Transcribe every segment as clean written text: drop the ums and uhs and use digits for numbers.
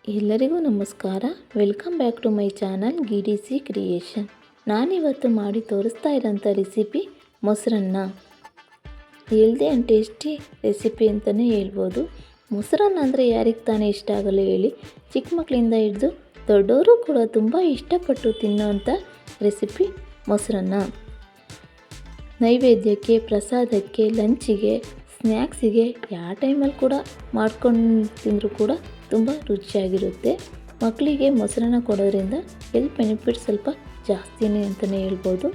ಎಲ್ಲರಿಗೂ ನಮಸ್ಕಾರ. Welcome back to my channel GDC creation. ನಾನಿವತ್ತು ಮಾಡಿ ತೋರಿಸ್ತಾ ಇರೋಂಥ ರೆಸಿಪಿ ಮೊಸರನ್ನ. ಹೆಲ್ದಿ ಆ್ಯಂಡ್ ಟೇಸ್ಟಿ ರೆಸಿಪಿ ಅಂತಲೇ ಹೇಳ್ಬೋದು. ಮೊಸರನ್ನ ಅಂದರೆ ಯಾರಿಗೆ ತಾನೇ ಇಷ್ಟ ಆಗಲ್ಲ ಹೇಳಿ. ಚಿಕ್ಕ ಮಕ್ಕಳಿಂದ ಹಿಡಿದು ದೊಡ್ಡವರು ಕೂಡ ತುಂಬ ಇಷ್ಟಪಟ್ಟು ತಿನ್ನೋವಂಥ ರೆಸಿಪಿ ಮೊಸರನ್ನ. ನೈವೇದ್ಯಕ್ಕೆ, ಪ್ರಸಾದಕ್ಕೆ, ಲಂಚಿಗೆ, ಸ್ನ್ಯಾಕ್ಸಿಗೆ ಯಾವ ಟೈಮಲ್ಲಿ ಕೂಡ ಮಾಡ್ಕೊಂಡು ತಿಂದರೂ ಕೂಡ ತುಂಬ ರುಚಿಯಾಗಿರುತ್ತೆ. ಮಕ್ಕಳಿಗೆ ಮೊಸರನ್ನ ಕೊಡೋದ್ರಿಂದ ಹೆಲ್ತ್ ಬೆನಿಫಿಟ್ಸ್ ಸ್ವಲ್ಪ ಜಾಸ್ತಿನೇ ಅಂತಲೇ ಹೇಳ್ಬೋದು.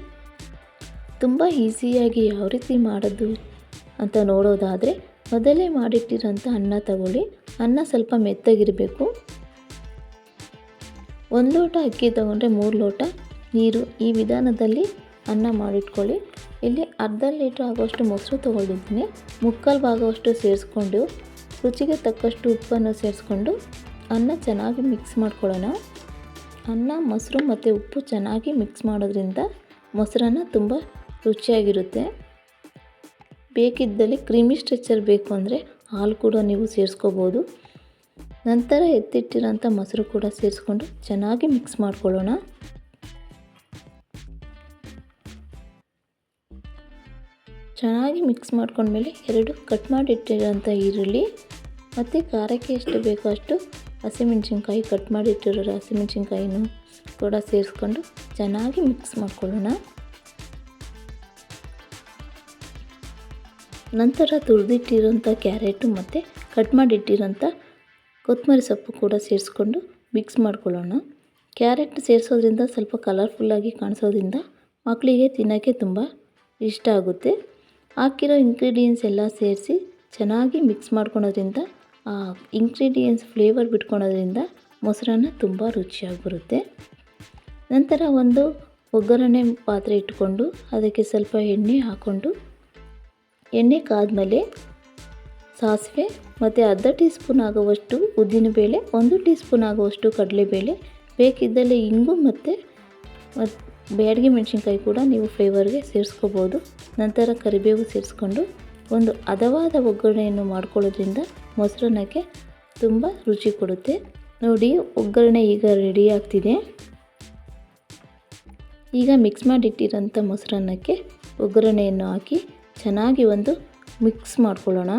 ತುಂಬ ಈಸಿಯಾಗಿ ಯಾವ ರೀತಿ ಮಾಡೋದು ಅಂತ ನೋಡೋದಾದರೆ, ಮೊದಲೇ ಮಾಡಿಟ್ಟಿರೋಂಥ ಅನ್ನ ತಗೊಳ್ಳಿ. ಅನ್ನ ಸ್ವಲ್ಪ ಮೆತ್ತಗಿರಬೇಕು. 1 ಲೋಟ ಅಕ್ಕಿ ತಗೊಂಡ್ರೆ 3 ಲೋಟ ನೀರು, ಈ ವಿಧಾನದಲ್ಲಿ ಅನ್ನ ಮಾಡಿಟ್ಕೊಳ್ಳಿ. ಇಲ್ಲಿ ಅರ್ಧ ಲೀಟ್ರ್ ಆಗೋಷ್ಟು ಮೊಸರು ತೊಗೊಂಡಿದ್ದೀನಿ. 3/4 ಭಾಗವಷ್ಟು ಸೇರಿಸ್ಕೊಂಡು ರುಚಿಗೆ ತಕ್ಕಷ್ಟು ಉಪ್ಪನ್ನು ಸೇರಿಸ್ಕೊಂಡು ಅನ್ನ ಚೆನ್ನಾಗಿ ಮಿಕ್ಸ್ ಮಾಡ್ಕೊಳ್ಳೋಣ. ಅನ್ನ, ಮೊಸರು ಮತ್ತು ಉಪ್ಪು ಚೆನ್ನಾಗಿ ಮಿಕ್ಸ್ ಮಾಡೋದ್ರಿಂದ ಮೊಸರನ್ನ ತುಂಬ ರುಚಿಯಾಗಿರುತ್ತೆ. ಬೇಕಿದ್ದಲ್ಲಿ ಕ್ರೀಮಿ ಸ್ಟ್ರೆಚರ್ ಬೇಕು ಅಂದರೆ ಹಾಲು ಕೂಡ ನೀವು ಸೇರಿಸ್ಕೋಬೋದು. ನಂತರ ಎತ್ತಿಟ್ಟಿರೋಂಥ ಮೊಸರು ಕೂಡ ಸೇರಿಸ್ಕೊಂಡು ಚೆನ್ನಾಗಿ ಮಿಕ್ಸ್ ಮಾಡ್ಕೊಳ್ಳೋಣ. ಚೆನ್ನಾಗಿ ಮಿಕ್ಸ್ ಮಾಡ್ಕೊಂಡ್ಮೇಲೆ 2 ಕಟ್ ಮಾಡಿಟ್ಟಿರೋಂಥ ಈರುಳ್ಳಿ ಮತ್ತು ಖಾರಕ್ಕೆ ಎಷ್ಟು ಬೇಕೋ ಅಷ್ಟು ಹಸಿಮೆಣ್ಸಿನ್ಕಾಯಿ, ಕಟ್ ಮಾಡಿಟ್ಟಿರೋ ಹಸಿಮೆಣ್ಸಿನ್ಕಾಯಿನೂ ಕೂಡ ಸೇರಿಸ್ಕೊಂಡು ಚೆನ್ನಾಗಿ ಮಿಕ್ಸ್ ಮಾಡ್ಕೊಳ್ಳೋಣ. ನಂತರ ತುರಿದಿಟ್ಟಿರೋಂಥ ಕ್ಯಾರೆಟು ಮತ್ತು ಕಟ್ ಮಾಡಿಟ್ಟಿರೋಂಥ ಕೊತ್ತಂಬರಿ ಸೊಪ್ಪು ಕೂಡ ಸೇರಿಸ್ಕೊಂಡು ಮಿಕ್ಸ್ ಮಾಡ್ಕೊಳ್ಳೋಣ. ಕ್ಯಾರೆಟ್ ಸೇರಿಸೋದ್ರಿಂದ ಸ್ವಲ್ಪ ಕಲರ್ಫುಲ್ಲಾಗಿ ಕಾಣಿಸೋದ್ರಿಂದ ಮಕ್ಕಳಿಗೆ ತಿನ್ನೋಕ್ಕೆ ತುಂಬ ಇಷ್ಟ ಆಗುತ್ತೆ. ಹಾಕಿರೋ ಇಂಗ್ರೀಡಿಯೆಂಟ್ಸ್ ಎಲ್ಲ ಸೇರಿಸಿ ಚೆನ್ನಾಗಿ ಮಿಕ್ಸ್ ಮಾಡ್ಕೊಳೋದ್ರಿಂದ ಆ ಇಂಗ್ರೀಡಿಯೆಂಟ್ಸ್ ಫ್ಲೇವರ್ ಬಿಟ್ಕೊಳೋದ್ರಿಂದ ಮೊಸರನ್ನ ತುಂಬ ರುಚಿಯಾಗಿ ಬರುತ್ತೆ. ನಂತರ ಒಂದು ಒಗ್ಗರಣೆ ಪಾತ್ರೆ ಇಟ್ಕೊಂಡು ಅದಕ್ಕೆ ಸ್ವಲ್ಪ ಎಣ್ಣೆ ಹಾಕ್ಕೊಂಡು, ಎಣ್ಣೆ ಕಾದ್ಮೇಲೆ ಸಾಸಿವೆ ಮತ್ತು ಅರ್ಧ ಟೀ ಸ್ಪೂನ್ ಆಗುವಷ್ಟು ಉದ್ದಿನಬೇಳೆ, 1 ಟೀ ಸ್ಪೂನ್ ಆಗುವಷ್ಟು ಕಡಲೆಬೇಳೆ, ಬೇಕಿದ್ದಲ್ಲಿ ಇಂಗು ಮತ್ತು ಬ್ಯಾಡಗಿ ಮೆಣಸಿನ್ಕಾಯಿ ಕೂಡ ನೀವು ಫ್ಲೇವರ್ಗೆ ಸೇರಿಸ್ಕೋಬೋದು. ನಂತರ ಕರಿಬೇವು ಸೇರಿಸ್ಕೊಂಡು ಒಂದು ಹದವಾದ ಒಗ್ಗರಣೆಯನ್ನು ಮಾಡ್ಕೊಳ್ಳೋದ್ರಿಂದ ಮೊಸರನ್ನಕ್ಕೆ ತುಂಬ ರುಚಿ ಕೊಡುತ್ತೆ. ನೋಡಿ, ಒಗ್ಗರಣೆ ಈಗ ರೆಡಿ ಆಗ್ತಿದೆ. ಈಗ ಮಿಕ್ಸ್ ಮಾಡಿಟ್ಟಿರೋಂಥ ಮೊಸರನ್ನಕ್ಕೆ ಒಗ್ಗರಣೆಯನ್ನು ಹಾಕಿ ಚೆನ್ನಾಗಿ ಒಂದು ಮಿಕ್ಸ್ ಮಾಡ್ಕೊಳ್ಳೋಣ.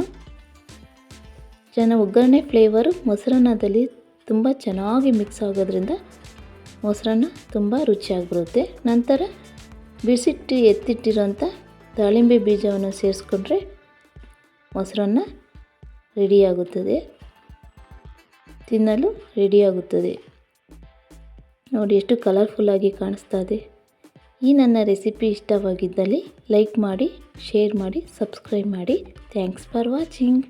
ಒಗ್ಗರಣೆ ಫ್ಲೇವರು ಮೊಸರನ್ನದಲ್ಲಿ ತುಂಬ ಚೆನ್ನಾಗಿ ಮಿಕ್ಸ್ ಆಗೋದ್ರಿಂದ ಮೊಸರನ್ನ ತುಂಬ ರುಚಿಯಾಗಿ ಬರುತ್ತೆ. ನಂತರ ಎತ್ತಿಟ್ಟಿರೋಂಥ ದಾಳಿಂಬೆ ಬೀಜವನ್ನು ಸೇರಿಸ್ಕೊಂಡ್ರೆ ಮೊಸರನ್ನ ರೆಡಿಯಾಗುತ್ತದೆ, ತಿನ್ನಲು ರೆಡಿಯಾಗುತ್ತದೆ. ನೋಡಿ ಎಷ್ಟು ಕಲರ್ಫುಲ್ಲಾಗಿ ಕಾಣಿಸ್ತಾ ಇದೆ. ಈ ನನ್ನ ರೆಸಿಪಿ ಇಷ್ಟವಾಗಿದ್ದಲ್ಲಿ ಲೈಕ್ ಮಾಡಿ, ಶೇರ್ ಮಾಡಿ, ಸಬ್ಸ್ಕ್ರೈಬ್ ಮಾಡಿ. Thanks for watching.